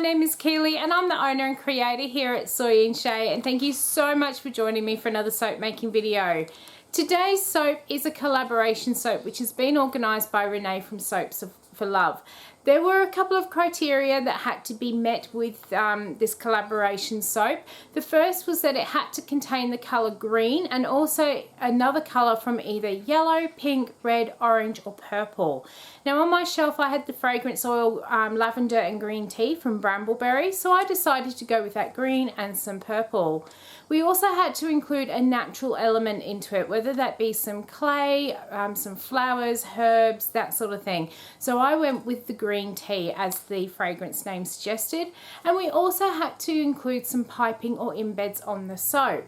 name is Keely and I'm the owner and creator here at Soy and Shea, and thank you so much for joining me for another soap making video. Today's soap is a collaboration soap which has been organised by Renee from Soaps for Love. There were a couple of criteria that had to be met with this collaboration soap. The first was that it had to contain the colour green and also another colour from either yellow, pink, red, orange or purple. Now on my shelf I had the fragrance oil lavender and green tea from Brambleberry, so I decided to go with that green and some purple. We also had to include a natural element into it, whether that be some clay, some flowers, herbs, that sort of thing. So I went with the green tea as the fragrance name suggested, and we also had to include some piping or embeds on the soap.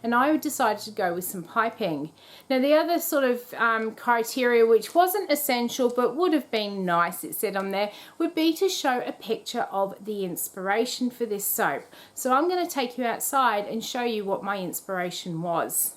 And I decided to go with some piping. Now the other sort of criteria, which wasn't essential but would have been nice, it said on there, would be to show a picture of the inspiration for this soap. So I'm going to take you outside and show you what my inspiration was.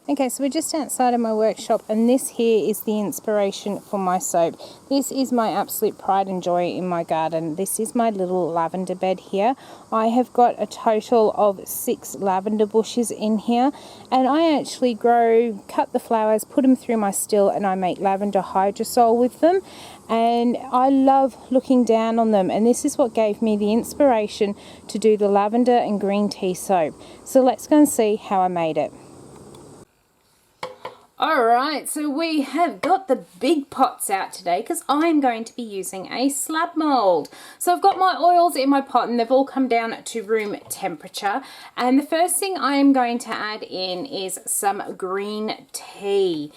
Okay, so we're just outside of my workshop and this here is the inspiration for my soap. This is my absolute pride and joy in my garden. This is my little lavender bed here. I have got a total of 6 lavender bushes in here, and I actually cut the flowers, put them through my still, and I make lavender hydrosol with them. And I love looking down on them, and this is what gave me the inspiration to do the lavender and green tea soap. So let's go and see how I made it. Alright, so we have got the big pots out today because I'm going to be using a slab mould. So I've got my oils in my pot and they've all come down to room temperature. And the first thing I'm going to add in is some green tea.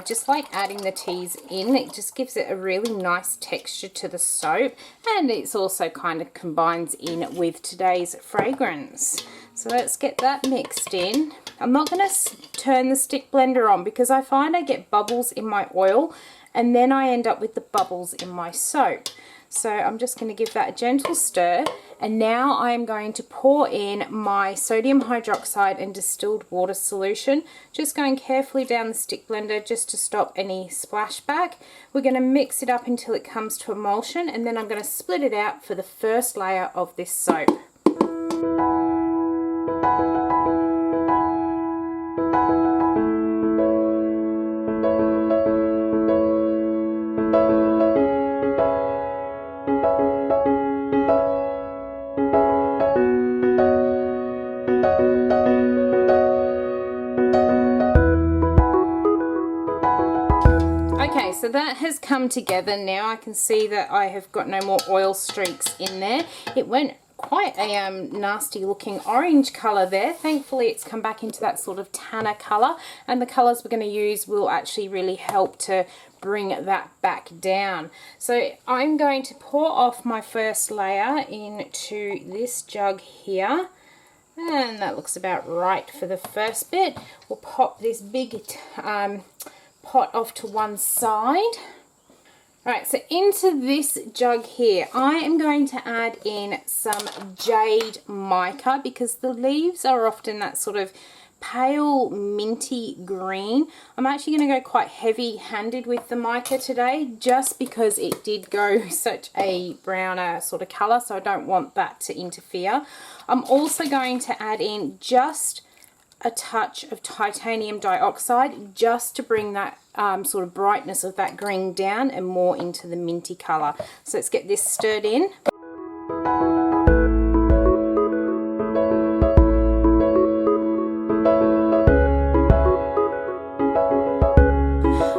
Just like adding the teas in, it just gives it a really nice texture to the soap, and it's also kind of combines in with today's fragrance. So let's get that mixed in. I'm not going to turn the stick blender on because I find I get bubbles in my oil and then I end up with the bubbles in my soap. So I'm just going to give that a gentle stir, and now I'm going to pour in my sodium hydroxide and distilled water solution, just going carefully down the stick blender just to stop any splashback. We're going to mix it up until it comes to emulsion, and then I'm going to split it out for the first layer of this soap. Okay, so that has come together now. I can see that I have got no more oil streaks in there. It went quite a nasty looking orange colour there. Thankfully it's come back into that sort of tanner colour, and the colours we're going to use will actually really help to bring that back down. So I'm going to pour off my first layer into this jug here. And that looks about right for the first bit. We'll pop this big pot off to one side. Alright, so into this jug here, I am going to add in some jade mica because the leaves are often that sort of pale minty green. I'm actually going to go quite heavy-handed with the mica today just because it did go such a browner sort of colour, so I don't want that to interfere. I'm also going to add in just a touch of titanium dioxide just to bring that sort of brightness of that green down and more into the minty colour. So let's get this stirred in.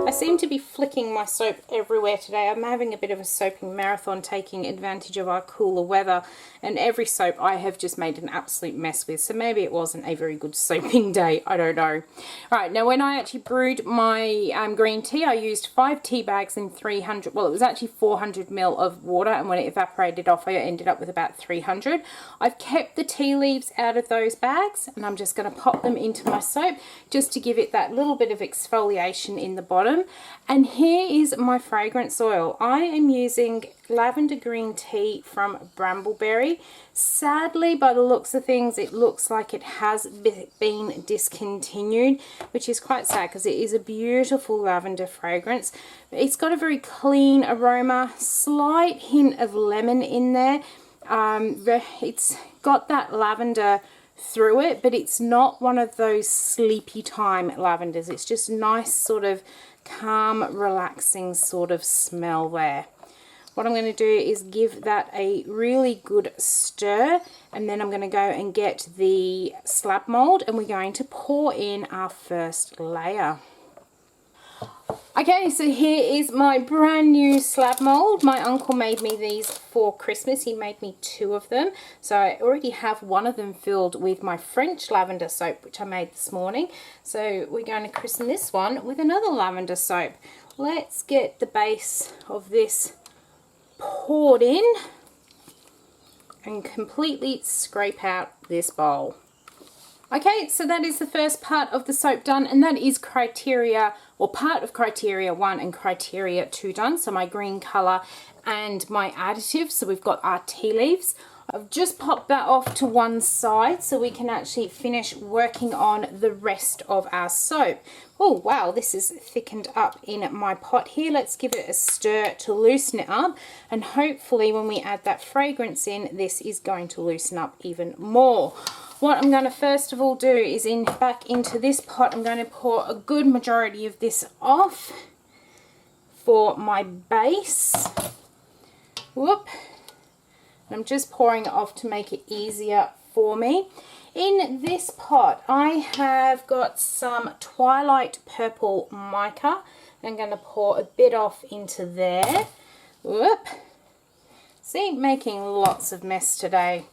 I seem to be flicking my soap everywhere today. I'm having a bit of a soaping marathon, taking advantage of our cooler weather, and every soap I have just made an absolute mess with, so maybe it wasn't a very good soaping day, I don't know. Alright, now when I actually brewed my green tea, I used 5 tea bags and 300, well it was actually 400 ml of water, and when it evaporated off I ended up with about 300. I've kept the tea leaves out of those bags, and I'm just going to pop them into my soap just to give it that little bit of exfoliation in the bottom. And here is my fragrance oil. I am using lavender green tea from Brambleberry. Sadly, by the looks of things, it looks like it has been discontinued, which is quite sad because it is a beautiful lavender fragrance. It's got a very clean aroma, slight hint of lemon in there. It's got that lavender through it, but it's not one of those sleepy time lavenders. It's just nice sort of calm, relaxing sort of smell there. What I'm going to do is give that a really good stir, and then I'm going to go and get the slab mold and we're going to pour in our first layer. Okay, so here is my brand new slab mold. My uncle made me these for Christmas. He made me 2 of them. So I already have one of them filled with my French lavender soap, which I made this morning. So we're going to christen this one with another lavender soap. Let's get the base of this poured in and completely scrape out this bowl. Okay, so that is the first part of the soap done, and that is criteria, or part of criteria 1 and criteria 2 done. So my green colour and my additive. So we've got our tea leaves. I've just popped that off to one side so we can actually finish working on the rest of our soap. Oh wow, this is thickened up in my pot here. Let's give it a stir to loosen it up, and hopefully when we add that fragrance in, this is going to loosen up even more. What I'm going to first of all do is back into this pot, I'm going to pour a good majority of this off for my base. Whoop. I'm just pouring it off to make it easier for me. In this pot, I have got some Twilight Purple mica. I'm going to pour a bit off into there. Whoop. See, making lots of mess today.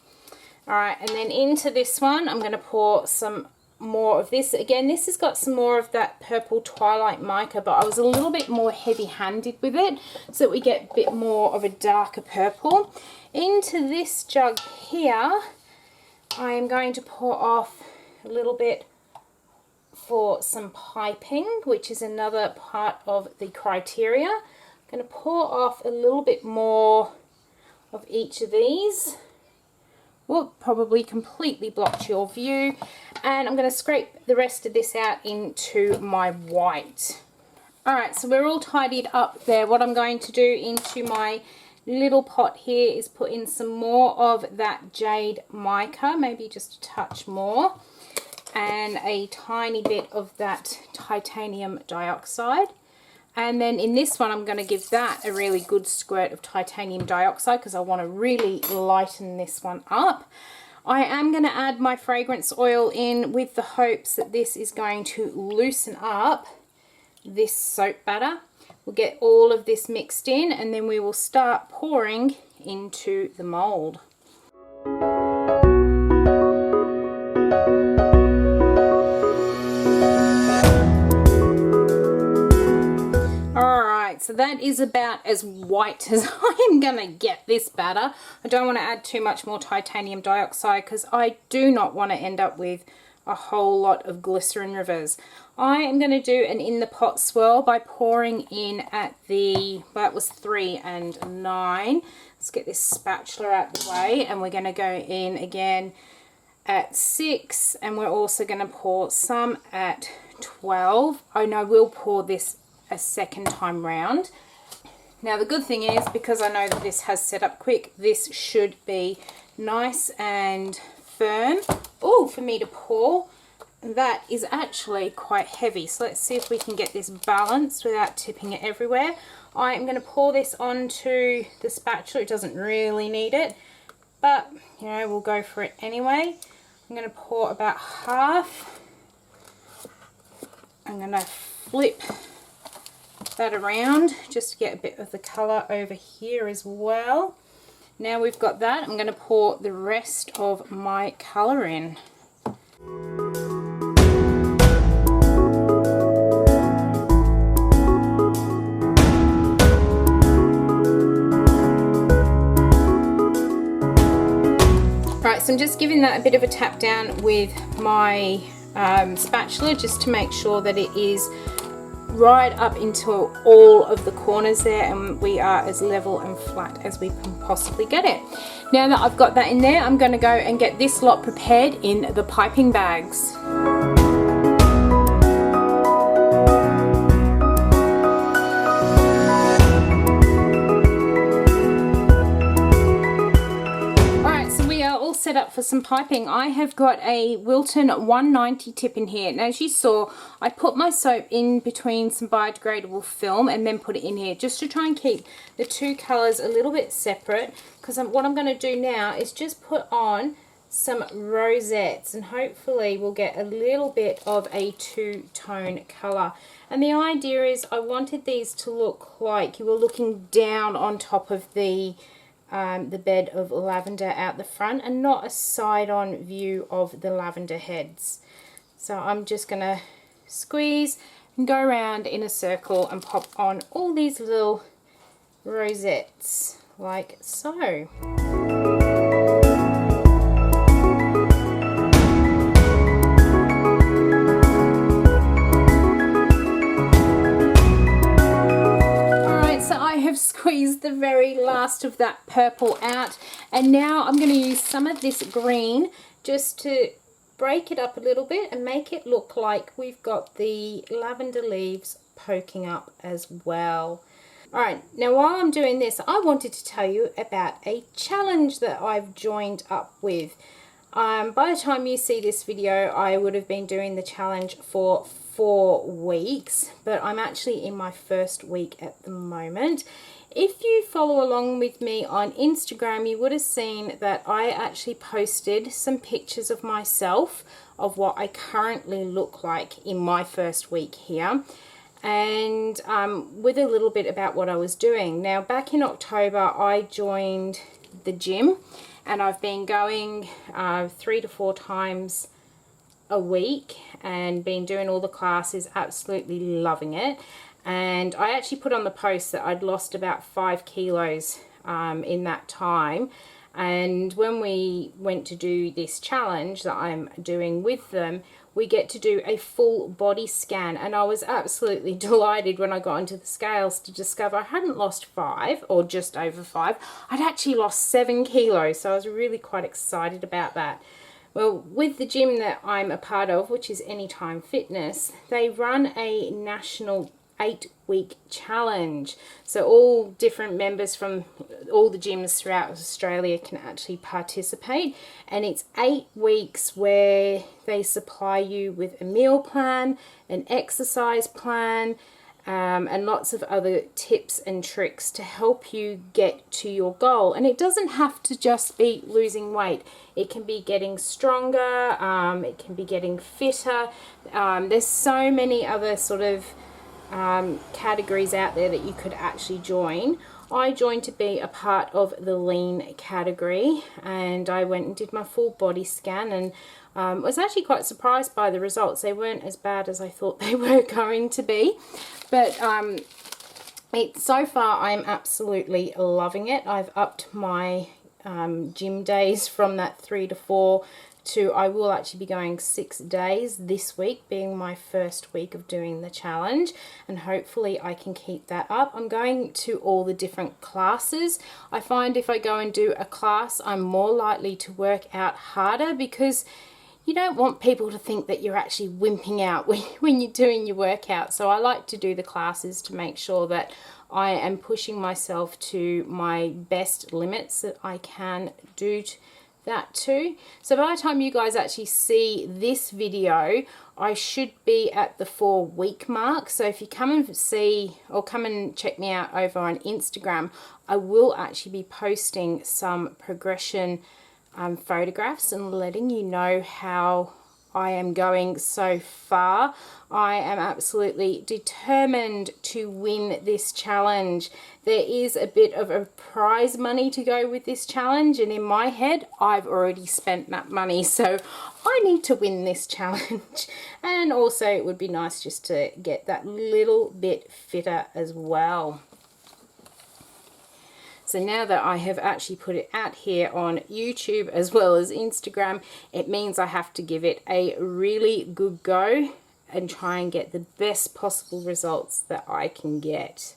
Alright, and then into this one, I'm going to pour some more of this. Again, this has got some more of that purple Twilight mica, but I was a little bit more heavy-handed with it, so that we get a bit more of a darker purple. Into this jug here, I am going to pour off a little bit for some piping, which is another part of the criteria. I'm going to pour off a little bit more of each of these. Whoop, probably completely blocked your view. And I'm going to scrape the rest of this out into my white. Alright, so we're all tidied up there. What I'm going to do into my little pot here is put in some more of that jade mica, maybe just a touch more, and a tiny bit of that titanium dioxide. And then in this one, I'm going to give that a really good squirt of titanium dioxide because I want to really lighten this one up. I am going to add my fragrance oil in with the hopes that this is going to loosen up this soap batter. We'll get all of this mixed in and then we will start pouring into the mold. So that is about as white as I am going to get this batter. I don't want to add too much more titanium dioxide because I do not want to end up with a whole lot of glycerin rivers. I am going to do an in the pot swirl by pouring in at the, well, that was 3 and 9. Let's get this spatula out the way, and we're going to go in again at 6, and we're also going to pour some at 12. Oh no, we'll pour this a second time round. Now the good thing is, because I know that this has set up quick, this should be nice and firm. Oh, for me to pour. That is actually quite heavy, so let's see if we can get this balanced without tipping it everywhere. I am going to pour this onto the spatula. It doesn't really need it, but you know, we'll go for it anyway. I'm going to pour about half. I'm going to flip that around just to get a bit of the colour over here as well. Now we've got that, I'm going to pour the rest of my colour in. Right, so I'm just giving that a bit of a tap down with my spatula just to make sure that it is right up into all of the corners there, and we are as level and flat as we can possibly get it. Now that I've got that in there, I'm going to go and get this lot prepared in the piping bags. for some piping. I have got a Wilton 190 tip in here. Now, as you saw, I put my soap in between some biodegradable film and then put it in here just to try and keep the two colours a little bit separate, because what I'm going to do now is just put on some rosettes and hopefully we'll get a little bit of a two-tone colour. And the idea is I wanted these to look like you were looking down on top of the bed of lavender out the front and not a side-on view of the lavender heads. So I'm just going to squeeze and go around in a circle and pop on all these little rosettes like so. Squeeze the very last of that purple out, and now I'm going to use some of this green just to break it up a little bit and make it look like we've got the lavender leaves poking up as well. Alright, now while I'm doing this, I wanted to tell you about a challenge that I've joined up with. By the time you see this video, I would have been doing the challenge for 4 weeks, but I'm actually in my first week at the moment. If you follow along with me on Instagram, you would have seen that I actually posted some pictures of myself of what I currently look like in my first week here, and with a little bit about what I was doing. Now, back in October, I joined the gym, and I've been going 3 to 4 times a week and been doing all the classes, absolutely loving it. And I actually put on the post that I'd lost about 5 kilos in that time. And when we went to do this challenge that I'm doing with them, we get to do a full body scan, and I was absolutely delighted when I got onto the scales to discover I hadn't lost 5 or just over 5. I'd actually lost 7 kilos, so I was really quite excited about that. Well, with the gym that I'm a part of, which is Anytime Fitness, they run a national 8-week challenge. So all different members from all the gyms throughout Australia can actually participate, and it's 8 weeks where they supply you with a meal plan, an exercise plan, and lots of other tips and tricks to help you get to your goal. And it doesn't have to just be losing weight. It can be getting stronger, it can be getting fitter. There's so many other sort of categories out there that you could actually join. I joined to be a part of the lean category, and I went and did my full body scan, and was actually quite surprised by the results. They weren't as bad as I thought they were going to be, but so far I'm absolutely loving it. I've upped my gym days from that 3 to 4 to I will actually be going 6 days this week, being my first week of doing the challenge, and hopefully I can keep that up. I'm going to all the different classes. I find if I go and do a class, I'm more likely to work out harder, because you don't want people to think that you're actually wimping out when you're doing your workout. So I like to do the classes to make sure that I am pushing myself to my best limits that I can do that too. So by the time you guys actually see this video, I should be at the 4-week mark. So if you come and see or come and check me out over on Instagram, I will actually be posting some progression photographs and letting you know how I am going so far. I am absolutely determined to win this challenge. There is a bit of a prize money to go with this challenge, and in my head I've already spent that money, so I need to win this challenge. And also it would be nice just to get that little bit fitter as well. So now that I have actually put it out here on YouTube as well as Instagram, it means I have to give it a really good go and try and get the best possible results that I can get.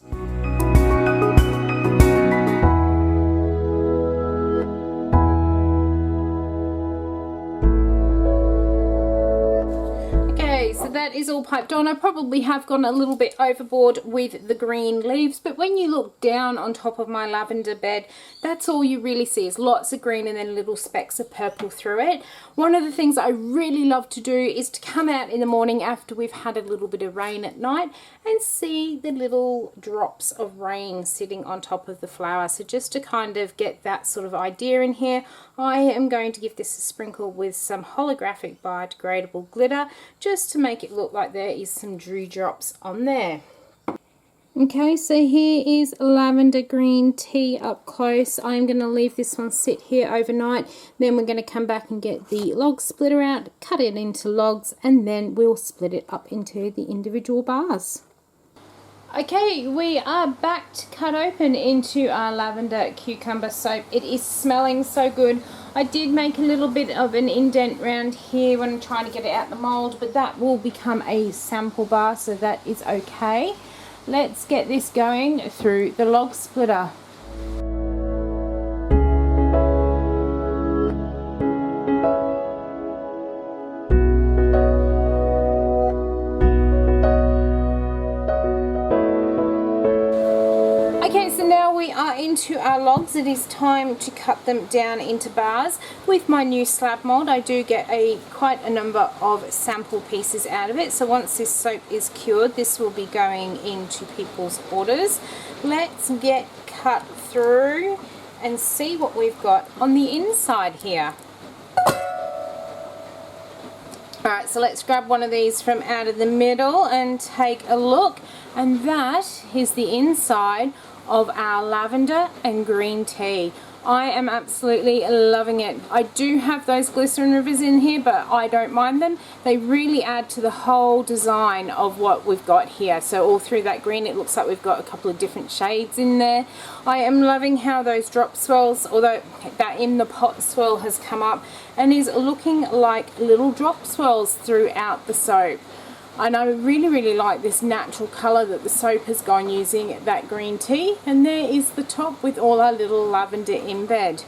Okay, so that that is all piped on. I probably have gone a little bit overboard with the green leaves, but when you look down on top of my lavender bed, that's all you really see is lots of green and then little specks of purple through it. One of the things I really love to do is to come out in the morning after we've had a little bit of rain at night and see the little drops of rain sitting on top of the flower. So just to kind of get that sort of idea in here, I am going to give this a sprinkle with some holographic biodegradable glitter just to make it look like there is some dewdrops on there. Okay, so here is lavender green tea up close. I'm going to leave this one sit here overnight. Then we're going to come back and get the log splitter out, cut it into logs, and then we'll split it up into the individual bars. Okay, we are back to cut open into our lavender cucumber soap. It is smelling so good. I did make a little bit of an indent around here when I'm trying to get it out the mold, but that will become a sample bar, so that is okay. Let's get this going through the log splitter. Okay, so now we are into our logs. It is time to cut them down into bars. With my new slab mold, I do get quite a number of sample pieces out of it. So once this soap is cured, this will be going into people's orders. Let's get cut through and see what we've got on the inside here. Alright, so let's grab one of these from out of the middle and take a look. And that is the inside of our lavender and green tea. I am absolutely loving it. I do have those glycerin rivers in here, but I don't mind them. They really add to the whole design of what we've got here. So all through that green, it looks like we've got a couple of different shades in there. I am loving how those drop swirls, although that in the pot swirl has come up and is looking like little drop swirls throughout the soap. And I really like this natural colour that the soap has gone using, that green tea. And there is the top with all our little lavender embed.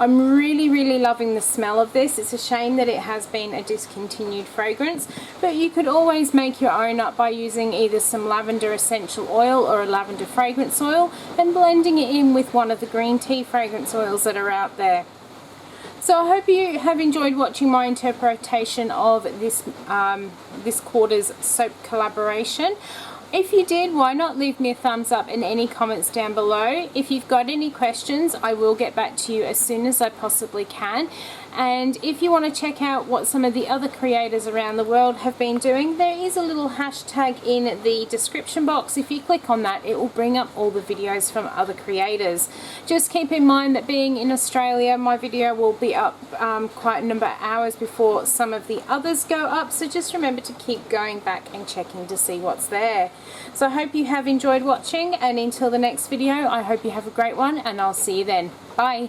I'm really loving the smell of this. It's a shame that it has been a discontinued fragrance, but you could always make your own up by using either some lavender essential oil or a lavender fragrance oil and blending it in with one of the green tea fragrance oils that are out there. So I hope you have enjoyed watching my interpretation of this quarter's soap collaboration. If you did, why not leave me a thumbs up and any comments down below. If you've got any questions, I will get back to you as soon as I possibly can. And if you want to check out what some of the other creators around the world have been doing, there is a little hashtag in the description box. If you click on that, it will bring up all the videos from other creators. Just keep in mind that being in Australia, my video will be up quite a number of hours before some of the others go up. So just remember to keep going back and checking to see what's there. So I hope you have enjoyed watching, and until the next video, I hope you have a great one, and I'll see you then. Bye.